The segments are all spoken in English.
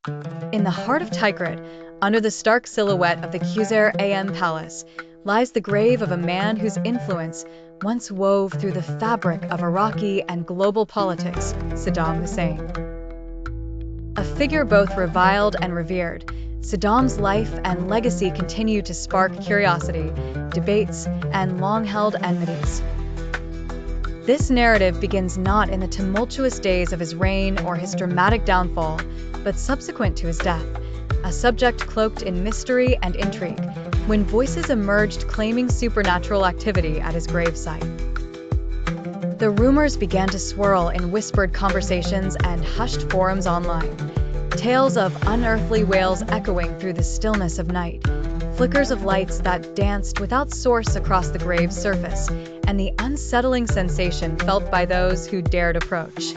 In the heart of Tikrit, under the stark silhouette of the Qusr Am Palace, lies the grave of a man whose influence once wove through the fabric of Iraqi and global politics, Saddam Hussein. A figure both reviled and revered, Saddam's life and legacy continue to spark curiosity, debates, and long-held enmities. This narrative begins not in the tumultuous days of his reign or his dramatic downfall, but subsequent to his death, a subject cloaked in mystery and intrigue, when voices emerged claiming supernatural activity at his gravesite. The rumors began to swirl in whispered conversations and hushed forums online. Tales of unearthly wails echoing through the stillness of night, flickers of lights that danced without source across the grave's surface, and the unsettling sensation felt by those who dared approach.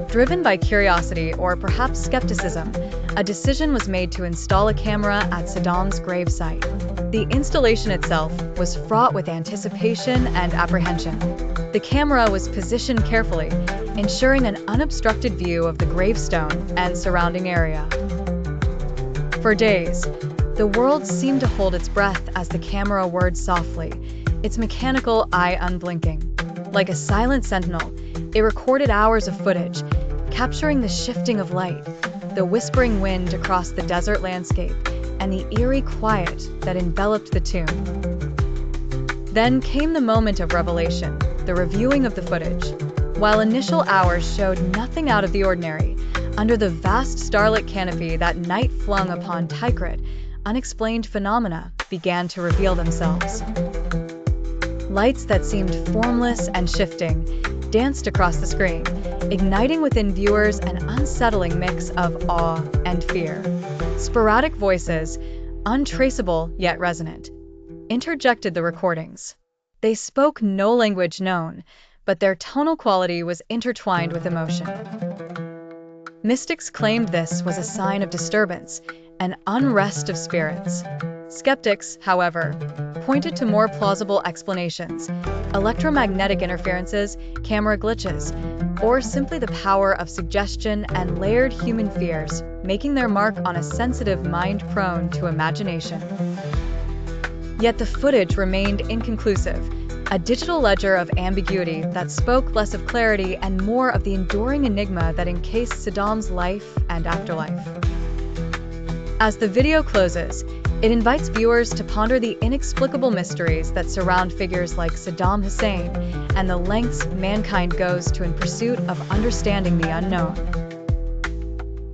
Driven by curiosity or perhaps skepticism, a decision was made to install a camera at Saddam's gravesite. The installation itself was fraught with anticipation and apprehension. The camera was positioned carefully, ensuring an unobstructed view of the gravestone and surrounding area. For days, the world seemed to hold its breath as the camera whirred softly, its mechanical eye unblinking. Like a silent sentinel, it recorded hours of footage, capturing the shifting of light, the whispering wind across the desert landscape, and the eerie quiet that enveloped the tomb. Then came the moment of revelation, the reviewing of the footage. While initial hours showed nothing out of the ordinary, under the vast starlit canopy that night flung upon Tikrit, unexplained phenomena began to reveal themselves. Lights that seemed formless and shifting danced across the screen, igniting within viewers an unsettling mix of awe and fear. Sporadic voices, untraceable yet resonant, interjected the recordings. They spoke no language known, but their tonal quality was intertwined with emotion. Mystics claimed this was a sign of disturbance, an unrest of spirits. Skeptics, however, pointed to more plausible explanations: electromagnetic interferences, camera glitches, or simply the power of suggestion and layered human fears, making their mark on a sensitive mind prone to imagination. Yet the footage remained inconclusive, a digital ledger of ambiguity that spoke less of clarity and more of the enduring enigma that encased Saddam's life and afterlife. As the video closes, it invites viewers to ponder the inexplicable mysteries that surround figures like Saddam Hussein and the lengths mankind goes to in pursuit of understanding the unknown.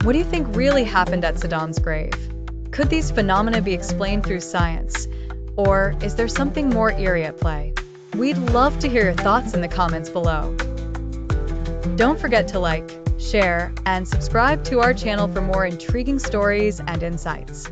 What do you think really happened at Saddam's grave? Could these phenomena be explained through science? Or is there something more eerie at play? We'd love to hear your thoughts in the comments below. Don't forget to like, share, and subscribe to our channel for more intriguing stories and insights.